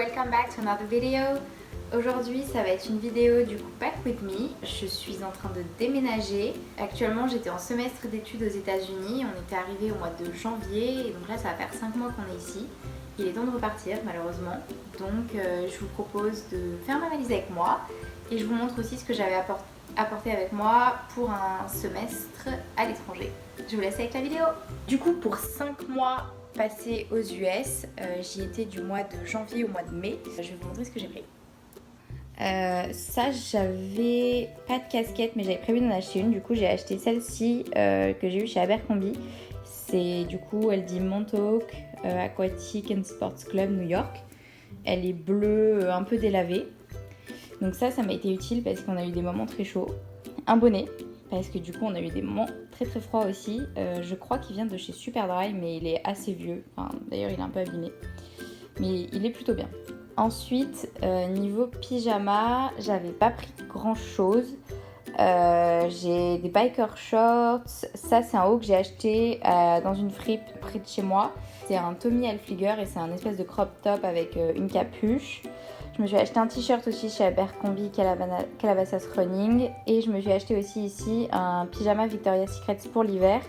welcome back to another video. Aujourd'hui ça va être une vidéo du coup Pack With Me. Je suis en train de déménager. Actuellement j'étais en semestre d'études aux États-Unis. On était arrivé au mois de janvier et donc là ça va faire 5 mois qu'on est ici. Il est temps de repartir malheureusement. Donc je vous propose de faire ma valise avec moi et je vous montre aussi ce que j'avais apporté avec moi pour un semestre à l'étranger. Je vous laisse avec la vidéo. Du coup pour 5 mois passés aux US, j'y étais du mois de janvier au mois de mai. Je vais vous montrer ce que j'ai pris. Ça j'avais pas de casquette mais j'avais prévu d'en acheter une. Du coup j'ai acheté celle-ci que j'ai eue chez Abercrombie. C'est du coup elle dit Montauk Aquatic and Sports Club New York. Elle est bleue un peu délavée. Donc ça m'a été utile parce qu'on a eu des moments très chauds. Un bonnet parce que du coup on a eu des moments très très froids aussi. Je crois qu'il vient de chez Superdry mais il est assez vieux. Enfin, d'ailleurs il est un peu abîmé. Mais il est plutôt bien. Ensuite, niveau pyjama, j'avais pas pris grand chose. J'ai des biker shorts. Ça c'est un haut que j'ai acheté dans une fripe près de chez moi. C'est un Tommy Hilfiger et c'est un espèce de crop top avec une capuche. Je me suis acheté un t-shirt aussi chez Abercrombie Calabasas Running. Et je me suis acheté aussi ici un pyjama Victoria's Secret pour l'hiver.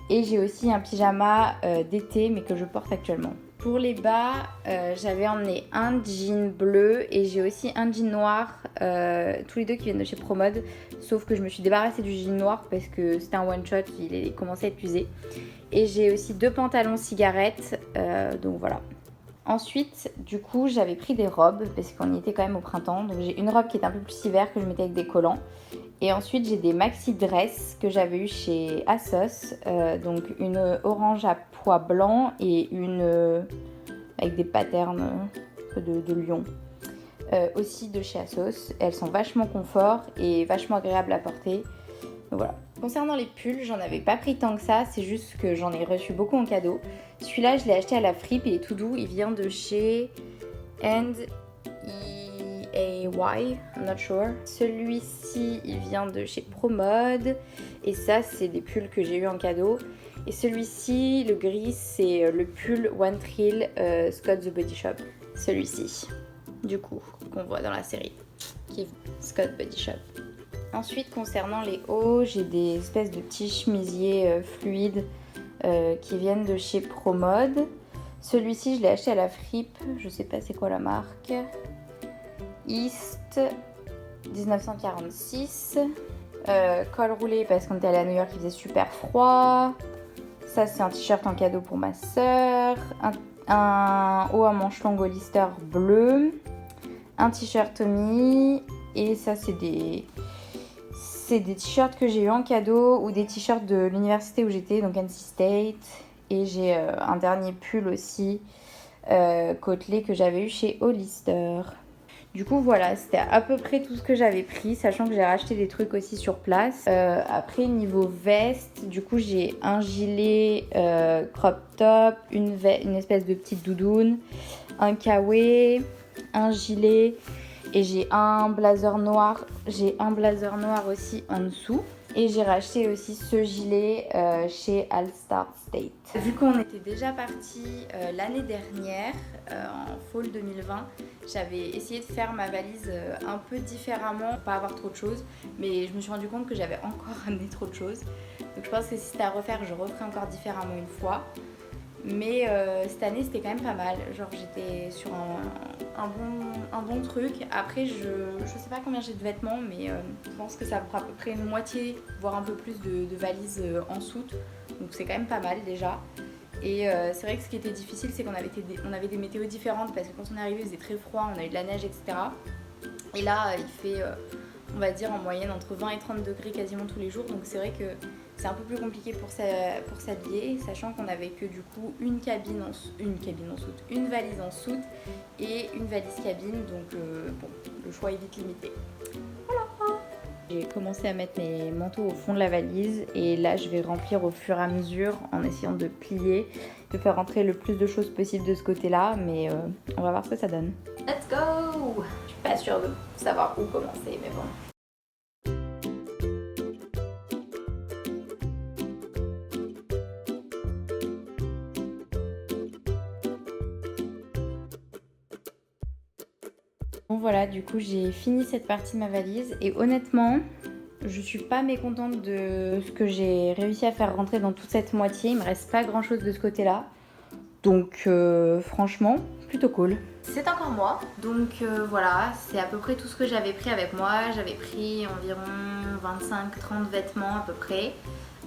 Et j'ai aussi un pyjama d'été mais que je porte actuellement. Pour les bas, j'avais emmené un jean bleu et j'ai aussi un jean noir, tous les deux qui viennent de chez Promode. Sauf que je me suis débarrassée du jean noir parce que c'était un one shot, il commençait à être usé. Et j'ai aussi deux pantalons cigarettes, donc voilà. Ensuite, du coup, j'avais pris des robes parce qu'on y était quand même au printemps. Donc j'ai une robe qui est un peu plus hiver que je mettais avec des collants. Et ensuite, j'ai des maxi dress que j'avais eu chez ASOS. Donc une orange à pois blanc et une avec des patterns de lion. Aussi de chez ASOS. Elles sont vachement confort et vachement agréables à porter. Donc voilà. Concernant les pulls, j'en avais pas pris tant que ça, c'est juste que j'en ai reçu beaucoup en cadeau. Celui-là, je l'ai acheté à la fripe, il est tout doux, il vient de chez And EAY, I'm not sure. Celui-ci, il vient de chez Promode, et ça, c'est des pulls que j'ai eu en cadeau. Et celui-ci, le gris, c'est le pull One Trill Scott The Body Shop. Celui-ci, du coup, qu'on voit dans la série, qui est Scott Body Shop. Ensuite, concernant les hauts, j'ai des espèces de petits chemisiers fluides qui viennent de chez Promode. Celui-ci, je l'ai acheté à la fripe, je sais pas c'est quoi la marque. East 1946. Col roulé parce qu'on était allé à New York, il faisait super froid. Ça, c'est un t-shirt en cadeau pour ma soeur. Un haut à manches longues Hollister bleu. Un t-shirt Tommy. Et ça, c'est des t-shirts que j'ai eu en cadeau ou des t-shirts de l'université où j'étais, donc NC State. Et j'ai un dernier pull aussi, côtelé, que j'avais eu chez Hollister. Du coup, voilà, c'était à peu près tout ce que j'avais pris, sachant que j'ai racheté des trucs aussi sur place. Après, niveau veste, du coup, j'ai un gilet crop top, une espèce de petite doudoune, un kawaii, un gilet... Et j'ai un blazer noir aussi en dessous. Et j'ai racheté aussi ce gilet chez All Star State. Vu qu'on était déjà parti l'année dernière, en fall 2020, j'avais essayé de faire ma valise un peu différemment, pour pas avoir trop de choses. Mais je me suis rendu compte que j'avais encore amené trop de choses. Donc je pense que si c'était à refaire, je referai encore différemment une fois. Mais cette année c'était quand même pas mal, genre j'étais sur un bon truc. Après je sais pas combien j'ai de vêtements mais je pense que ça prend à peu près une moitié voire un peu plus de valises en soute. Donc c'est quand même pas mal déjà. Et c'est vrai que ce qui était difficile c'est qu'on avait des météos différentes parce que quand on est arrivé il faisait très froid, on a eu de la neige etc. Et là il fait on va dire en moyenne entre 20 et 30 degrés quasiment tous les jours. Donc c'est vrai que c'est un peu plus compliqué pour s'habiller, sachant qu'on avait que du coup une valise en soute et une valise cabine, donc bon, le choix est vite limité. Voilà. J'ai commencé à mettre mes manteaux au fond de la valise et là je vais remplir au fur et à mesure en essayant de plier, de faire rentrer le plus de choses possible de ce côté-là, mais on va voir ce que ça donne. Let's go! Je suis pas sûre de savoir où commencer, mais bon. Bon voilà, du coup j'ai fini cette partie de ma valise et honnêtement, je suis pas mécontente de ce que j'ai réussi à faire rentrer dans toute cette moitié. Il me reste pas grand chose de ce côté-là. Donc franchement, plutôt cool. C'est encore moi, donc voilà, c'est à peu près tout ce que j'avais pris avec moi. J'avais pris environ 25-30 vêtements à peu près.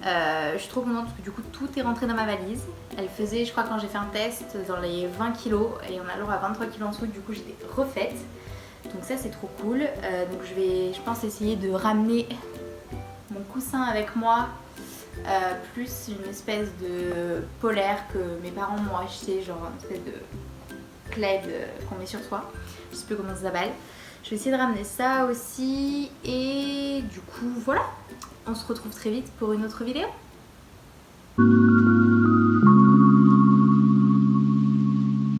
Je suis trop contente parce que du coup tout est rentré dans ma valise. Elle faisait, je crois quand j'ai fait un test, dans les 20 kilos et on a alors à 23 kilos en dessous, du coup j'étais refaite. Donc ça c'est trop cool. Donc je pense essayer de ramener mon coussin avec moi, plus une espèce de polaire que mes parents m'ont acheté, genre une espèce de plaid qu'on met sur soi. Je sais plus comment ça s'appelle. Je vais essayer de ramener ça aussi et du coup voilà. On se retrouve très vite pour une autre vidéo.